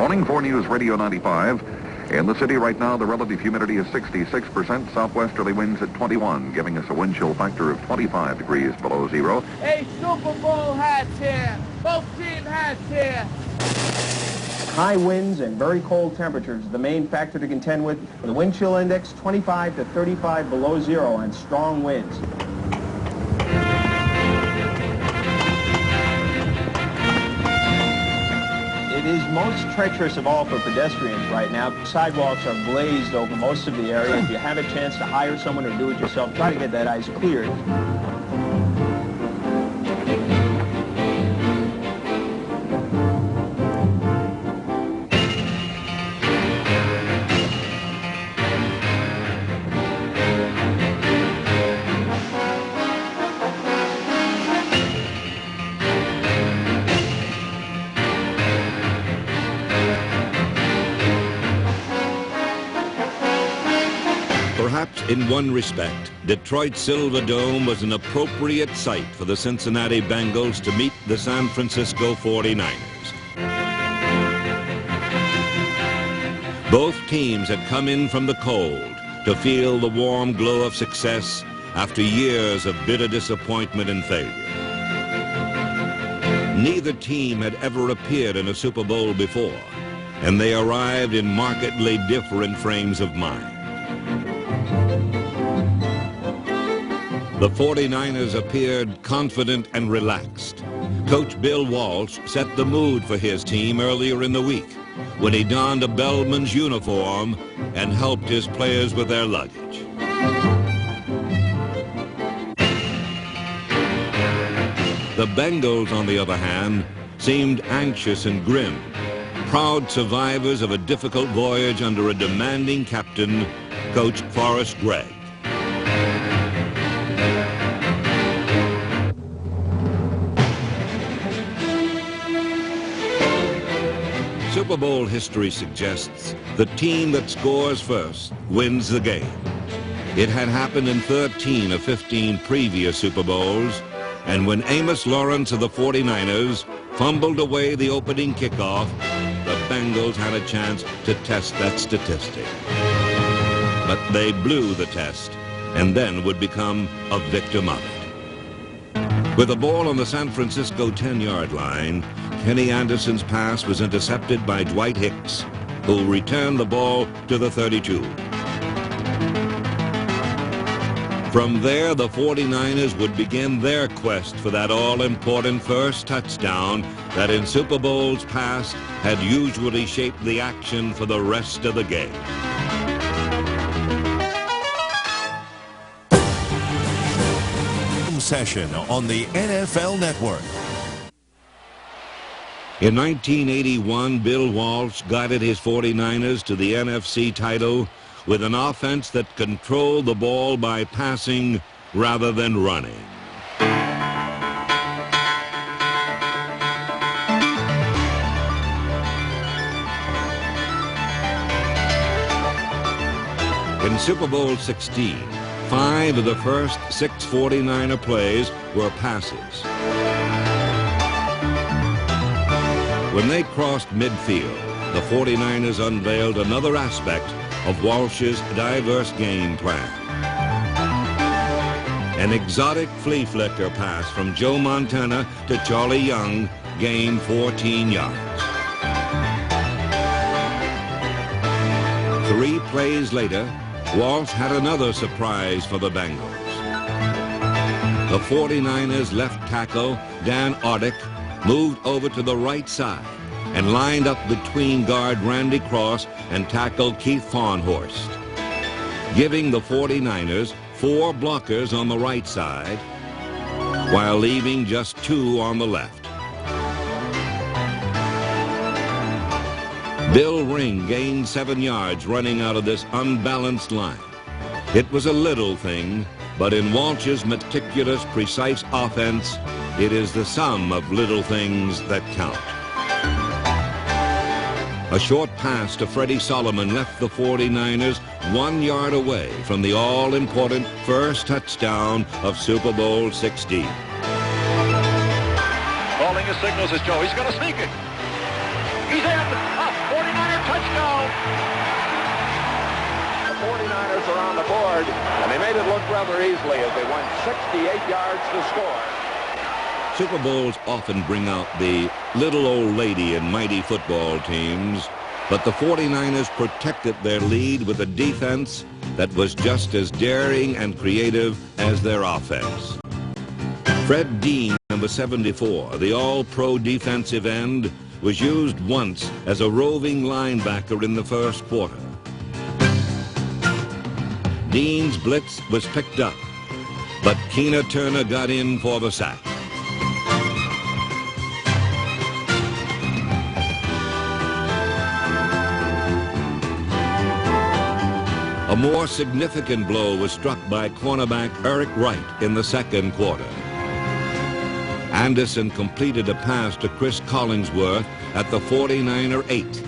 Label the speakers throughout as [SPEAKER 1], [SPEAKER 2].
[SPEAKER 1] morning, 4 News Radio 95. In the city right now, the relative humidity is 66%, southwesterly winds at 21, giving us a wind chill factor of 25 degrees below zero.
[SPEAKER 2] Hey, Super Bowl hats here. Both team hats here.
[SPEAKER 3] High winds and very cold temperatures are the main factor to contend with. The wind chill index 25 to 35 below zero and strong winds. It is most treacherous of all for pedestrians right now. Sidewalks are glazed over most of the area. If you have a chance to hire someone or do it yourself, try to get that ice cleared.
[SPEAKER 4] Perhaps in one respect, Detroit's Silverdome was an appropriate site for the Cincinnati Bengals to meet the San Francisco 49ers. Both teams had come in from the cold to feel the warm glow of success after years of bitter disappointment and failure. Neither team had ever appeared in a Super Bowl before, and they arrived in markedly different frames of mind. The 49ers appeared confident and relaxed. Coach Bill Walsh set the mood for his team earlier in the week when he donned a bellman's uniform and helped his players with their luggage. The Bengals, on the other hand, seemed anxious and grim, proud survivors of a difficult voyage under a demanding captain, Coach Forrest Gregg. Super Bowl history suggests the team that scores first wins the game. It had happened in 13 of 15 previous Super Bowls, and when Amos Lawrence of the 49ers fumbled away the opening kickoff, the Bengals had a chance to test that statistic. But they blew the test and then would become a victim of it. With the ball on the San Francisco 10-yard line, Kenny Anderson's pass was intercepted by Dwight Hicks, who returned the ball to the 32. From there, the 49ers would begin their quest for that all-important first touchdown that in Super Bowls past had usually shaped the action for the rest of the game.
[SPEAKER 5] Session on the NFL Network.
[SPEAKER 4] In 1981, Bill Walsh guided his 49ers to the NFC title with an offense that controlled the ball by passing rather than running. In Super Bowl XVI, 5 of the first 6 49er plays were passes. When they crossed midfield, the 49ers unveiled another aspect of Walsh's diverse game plan. An exotic flea flicker pass from Joe Montana to Charlie Young gained 14 yards. 3 plays later, Walsh had another surprise for the Bengals. The 49ers left tackle, Dan Audick, moved over to the right side and lined up between guard Randy Cross and tackle Keith Farnhorst, giving the 49ers 4 blockers on the right side while leaving just 2 on the left. Bill Ring gained 7 yards running out of this unbalanced line. It was a little thing, but in Walsh's meticulous, precise offense, it is the sum of little things that count. A short pass to Freddie Solomon left the 49ers 1 yard away from the all-important first touchdown of Super Bowl XVI.
[SPEAKER 6] Calling his signals is Joe. He's going to sneak it. He's in. Up. 49 The 49ers are on the board, and they made it look rather easily as they went 68 yards to score.
[SPEAKER 4] Super Bowls often bring out the little old lady in mighty football teams, but the 49ers protected their lead with a defense that was just as daring and creative as their offense. Fred Dean, number 74, the all-pro defensive end, was used once as a roving linebacker in the first quarter. Dean's blitz was picked up, but Keena Turner got in for the sack. A more significant blow was struck by cornerback Eric Wright in the second quarter. Anderson completed a pass to Chris Collingsworth at the 49er 8.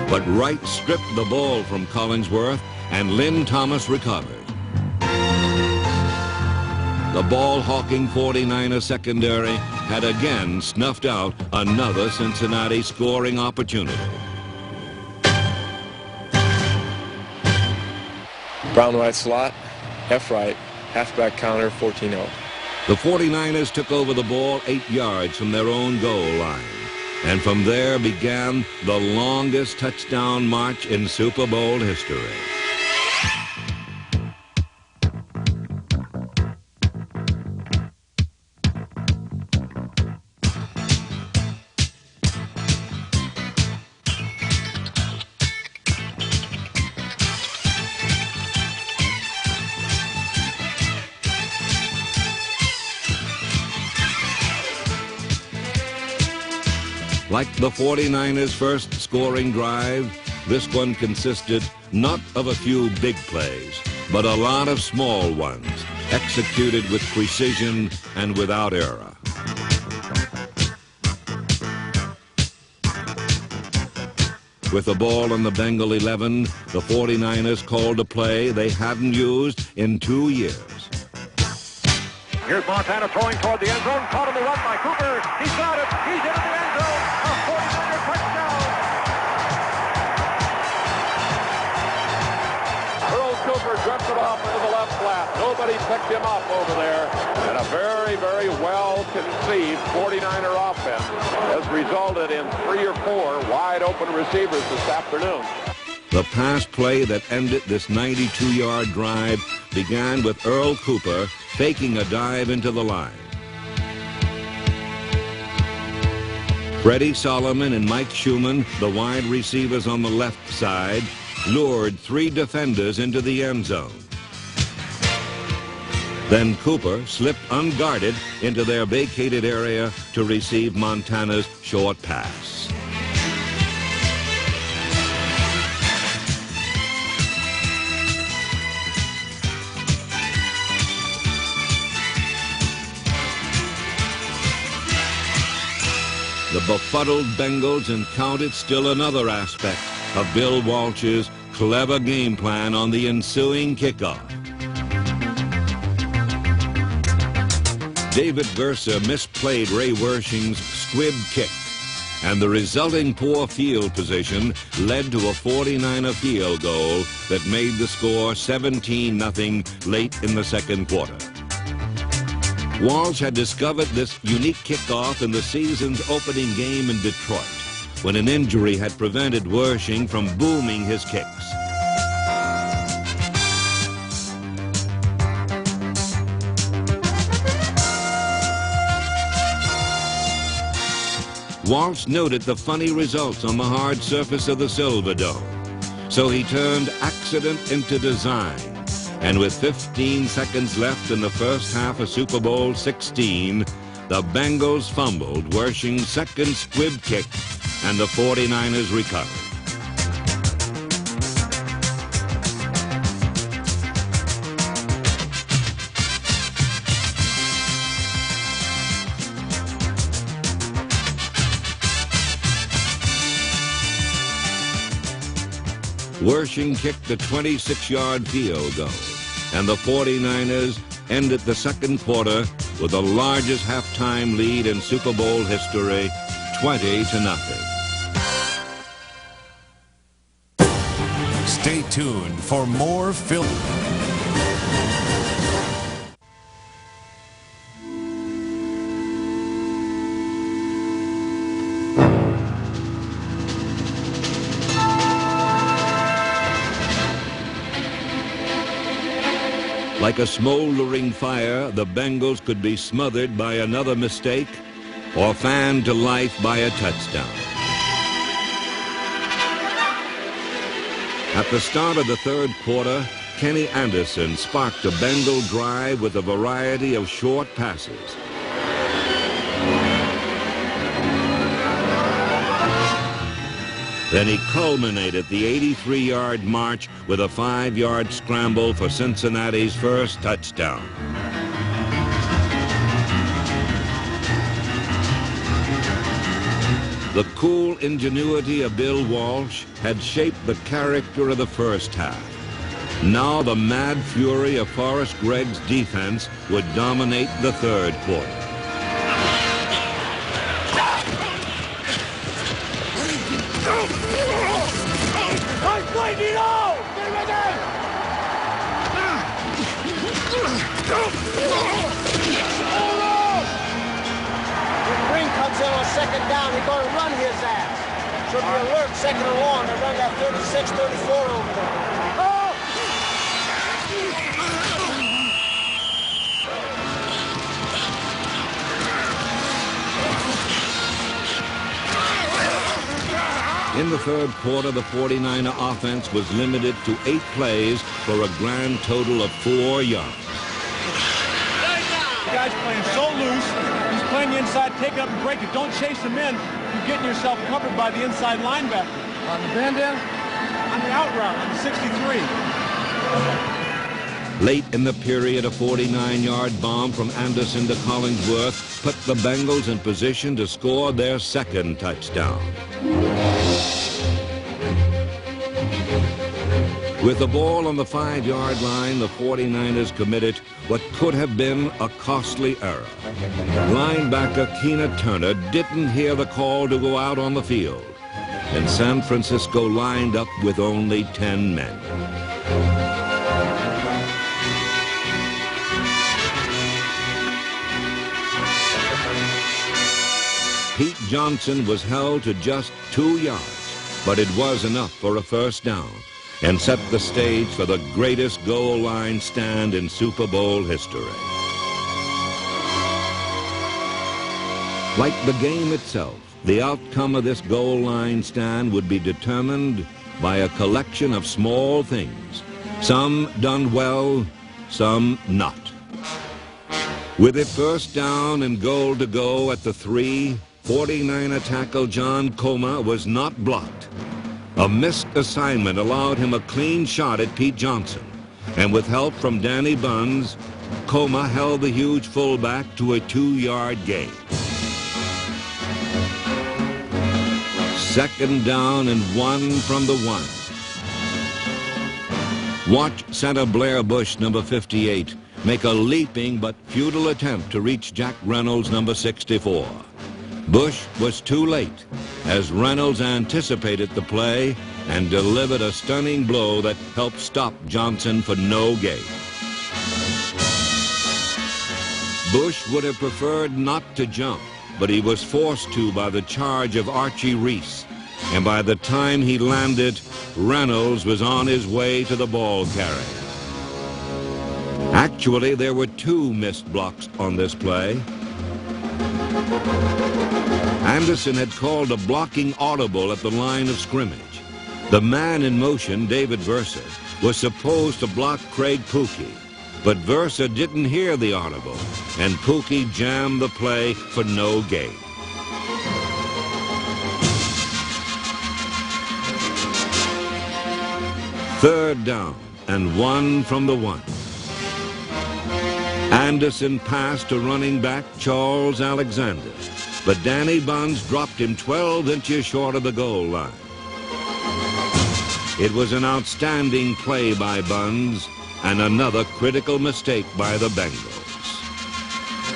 [SPEAKER 4] But Wright stripped the ball from Collingsworth and Lynn Thomas recovered. The ball-hawking 49er secondary had again snuffed out another Cincinnati scoring opportunity.
[SPEAKER 7] Brown right slot, F right, halfback counter, 14-0.
[SPEAKER 4] The 49ers took over the ball 8 yards from their own goal line. And from there began the longest touchdown march in Super Bowl history. Like the 49ers' first scoring drive, this one consisted not of a few big plays, but a lot of small ones, executed with precision and without error. With the ball on the Bengal 11, the 49ers called a play they hadn't used in 2 years.
[SPEAKER 6] Here's Montana throwing toward the end zone. Caught on the run by Cooper. He's got it. He's into the end zone. A 49er touchdown. Earl Cooper drips it off into the left flat. Nobody picked him up over there. And a very, very well-conceived 49er offense has resulted in 3 or 4 wide-open receivers this afternoon.
[SPEAKER 4] The pass play that ended this 92-yard drive began with Earl Cooper faking a dive into the line. Freddie Solomon and Mike Schumann, the wide receivers on the left side, lured 3 defenders into the end zone. Then Cooper slipped unguarded into their vacated area to receive Montana's short pass. The befuddled Bengals encountered still another aspect of Bill Walsh's clever game plan on the ensuing kickoff. David Versa misplayed Ray Wershing's squib kick, and the resulting poor field position led to a 49er field goal that made the score 17-0 late in the second quarter. Walsh had discovered this unique kickoff in the season's opening game in Detroit, when an injury had prevented Wershing from booming his kicks. Walsh noted the funny results on the hard surface of the Silverdome, so he turned accident into design. And with 15 seconds left in the first half of Super Bowl XVI, the Bengals fumbled Wershing's second squib kick, and the 49ers recovered. Wershing kicked a 26-yard field goal, and the 49ers ended the second quarter with the largest halftime lead in Super Bowl history, 20-0.
[SPEAKER 5] Stay tuned for more film.
[SPEAKER 4] Like a smoldering fire, the Bengals could be smothered by another mistake or fanned to life by a touchdown. At the start of the third quarter, Kenny Anderson sparked a Bengal drive with a variety of short passes. Then he culminated the 83-yard march with a 5-yard scramble for Cincinnati's first touchdown. The cool ingenuity of Bill Walsh had shaped the character of the first half. Now the mad fury of Forrest Gregg's defense would dominate the third quarter.
[SPEAKER 8] Green comes in on second down, he's going to run his ass. Should be alert, second and long, to run that 36-34 over there.
[SPEAKER 4] In the third quarter, the 49er offense was limited to 8 plays for a grand total of 4 yards.
[SPEAKER 9] The guy's playing so loose, he's playing the inside, take it up and break it. Don't chase him in. You're getting yourself covered by the inside linebacker.
[SPEAKER 2] On the bend in?
[SPEAKER 9] On the out route, on the 63.
[SPEAKER 4] Late in the period, a 49-yard bomb from Anderson to Collingsworth put the Bengals in position to score their second touchdown. With the ball on the 5-yard line, the 49ers committed what could have been a costly error. Linebacker Keena Turner didn't hear the call to go out on the field, and San Francisco lined up with only 10 men. Pete Johnson was held to just 2 yards, but it was enough for a first down and set the stage for the greatest goal line stand in Super Bowl history. Like the game itself, the outcome of this goal line stand would be determined by a collection of small things, some done well, some not. With it first down and goal to go at the 3, 49er tackle John Coma was not blocked. A missed assignment allowed him a clean shot at Pete Johnson, and with help from Danny Buns, Coma held the huge fullback to a 2-yard gain. Second down and 1 from the 1. Watch center Blair Bush, number 58, make a leaping but futile attempt to reach Jack Reynolds, number 64. Bush was too late, as Reynolds anticipated the play and delivered a stunning blow that helped stop Johnson for no gain. Bush would have preferred not to jump, but he was forced to by the charge of Archie Reese, and by the time he landed, Reynolds was on his way to the ball carrier. Actually, there were 2 missed blocks on this play. Anderson had called a blocking audible at the line of scrimmage. The man in motion, David Versa, was supposed to block Craig Pookie, but Versa didn't hear the audible, and Pookie jammed the play for no gain. Third down and 1 from the 1. Anderson passed to running back Charles Alexander, but Danny Buns dropped him 12 inches short of the goal line. It was an outstanding play by Buns and another critical mistake by the Bengals.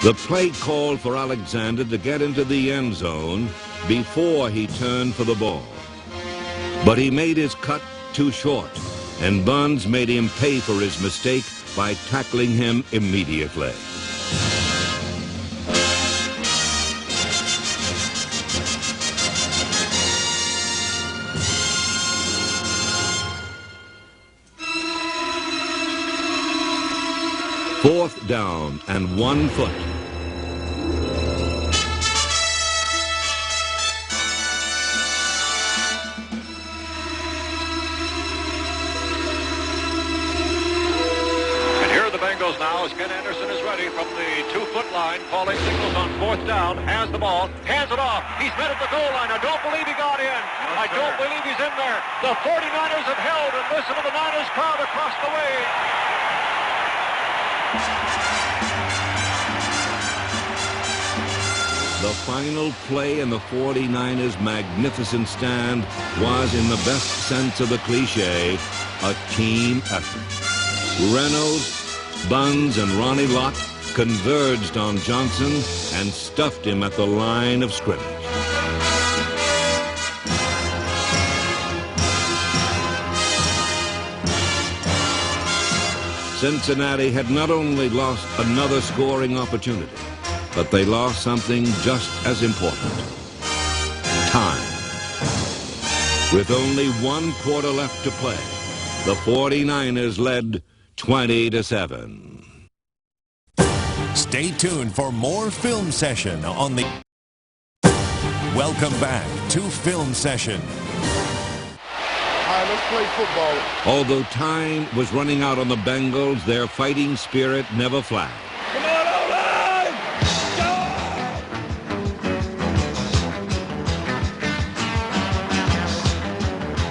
[SPEAKER 4] The play called for Alexander to get into the end zone before he turned for the ball, but he made his cut too short, and Buns made him pay for his mistake by tackling him immediately. Fourth down and 1 foot.
[SPEAKER 6] Bengals now as Ken Anderson is ready from the 2-foot line, calling signals on 4th down, has the ball, hands it off. He's met at the goal line. I don't believe he got in. I don't believe he's in there. The 49ers have held, and listen to the Niners crowd across the way.
[SPEAKER 4] The final play in the 49ers' magnificent stand was, in the best sense of the cliche, a team effort. Reynolds, Buns, and Ronnie Lott converged on Johnson and stuffed him at the line of scrimmage. Cincinnati had not only lost another scoring opportunity, but they lost something just as important: time. With only 1 quarter left to play, the 49ers led 20-7.
[SPEAKER 5] Stay tuned for more Film Session on the... Welcome back to Film Session.
[SPEAKER 6] All right, let's play football.
[SPEAKER 4] Although time was running out on the Bengals, their fighting spirit never flagged.
[SPEAKER 2] Come on, O-line!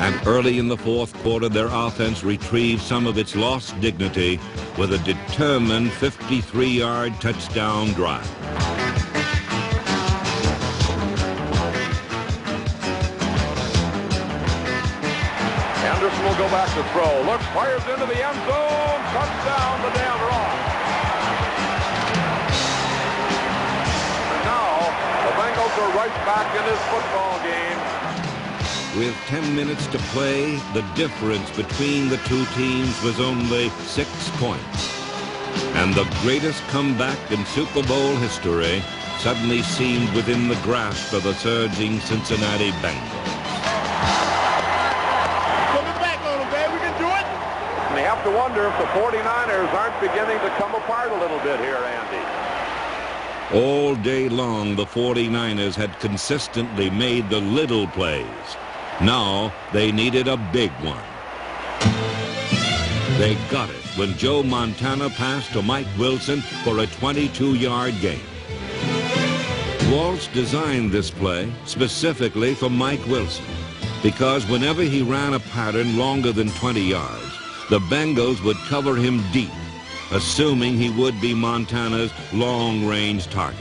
[SPEAKER 4] And early in the 4th quarter, their offense retrieved some of its lost dignity with a determined 53-yard touchdown drive.
[SPEAKER 6] Anderson will go back to throw. Looks, fires into the end zone. Touchdown to Dan Ross. And now the Bengals are right back in this football game.
[SPEAKER 4] With 10 minutes to play, the difference between the two teams was only 6 points. And the greatest comeback in Super Bowl history suddenly seemed within the grasp of the surging Cincinnati Bengals.
[SPEAKER 2] Coming back on them, man. We can do it.
[SPEAKER 6] And you have to wonder if the 49ers aren't beginning to come apart a little bit here, Andy.
[SPEAKER 4] All day long, the 49ers had consistently made the little plays. Now they needed a big one. They got it when Joe Montana passed to Mike Wilson for a 22-yard gain. Walsh designed this play specifically for Mike Wilson because whenever he ran a pattern longer than 20 yards, the Bengals would cover him deep, assuming he would be Montana's long-range target.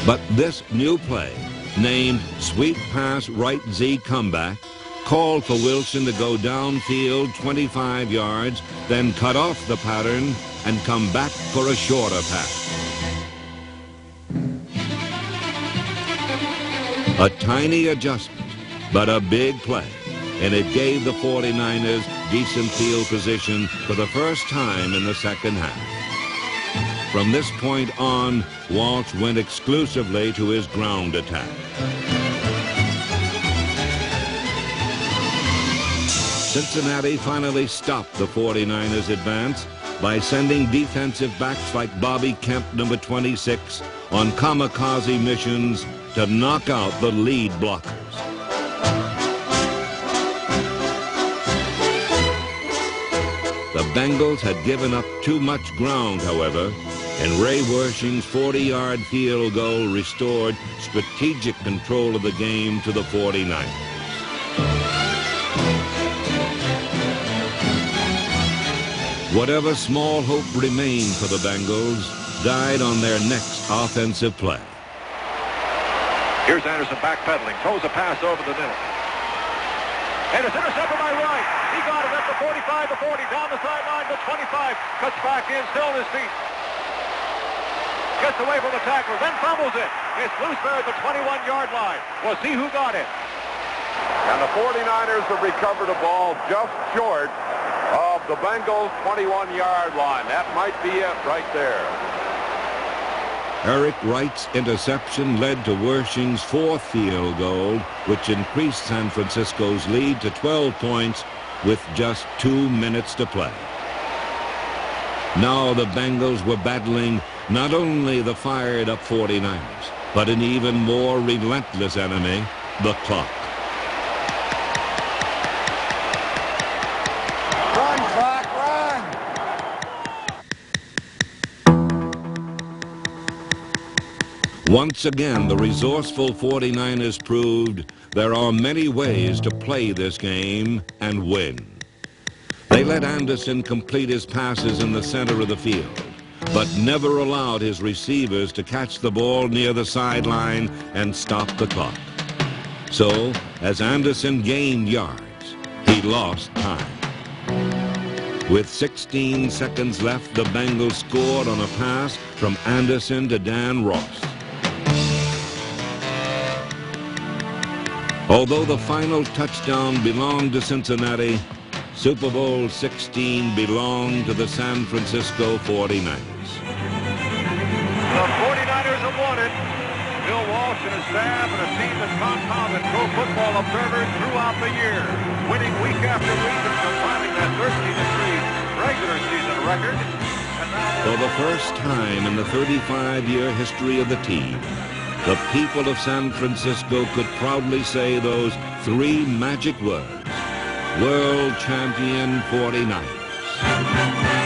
[SPEAKER 4] But this new play, named Sweep Pass Right Z Comeback, called for Wilson to go downfield 25 yards, then cut off the pattern and come back for a shorter pass. A tiny adjustment, but a big play, and it gave the 49ers decent field position for the first time in the second half. From this point on, Walsh went exclusively to his ground attack. Cincinnati finally stopped the 49ers' advance by sending defensive backs like Bobby Kemp, number 26, on kamikaze missions to knock out the lead blockers. The Bengals had given up too much ground, however, and Ray Wersching's 40-yard field goal restored strategic control of the game to the 49ers. Whatever small hope remained for the Bengals died on their next offensive play.
[SPEAKER 6] Here's Anderson backpedaling, throws a pass over the middle. And it's intercepted by Wright. He got it at the 45, the 40, down the sideline to 25. Cuts back in, still on his feet. Gets away from the tackler, then fumbles it. It's loose there at the 21-yard line. We'll see who got it. And the 49ers have recovered a ball just short the Bengals' 21-yard line. That might be it right there.
[SPEAKER 4] Eric Wright's interception led to Wersching's fourth field goal, which increased San Francisco's lead to 12 points with just 2 minutes to play. Now the Bengals were battling not only the fired-up 49ers, but an even more relentless enemy, the clock.
[SPEAKER 2] Run, clock, run!
[SPEAKER 4] Once again, the resourceful 49ers proved there are many ways to play this game and win. They let Anderson complete his passes in the center of the field, but never allowed his receivers to catch the ball near the sideline and stop the clock. So, as Anderson gained yards, he lost time. With 16 seconds left, the Bengals scored on a pass from Anderson to Dan Ross. Although the final touchdown belonged to Cincinnati, Super Bowl XVI belonged to the San Francisco 49ers.
[SPEAKER 6] The 49ers have won it. Bill Walsh and his staff and a team that's compounded Pro Football Observers throughout the year, winning week after week and compiling that 13-3 regular season record.
[SPEAKER 4] For the first time in the 35-year history of the team, the people of San Francisco could proudly say those three magic words: World Champion 49ers.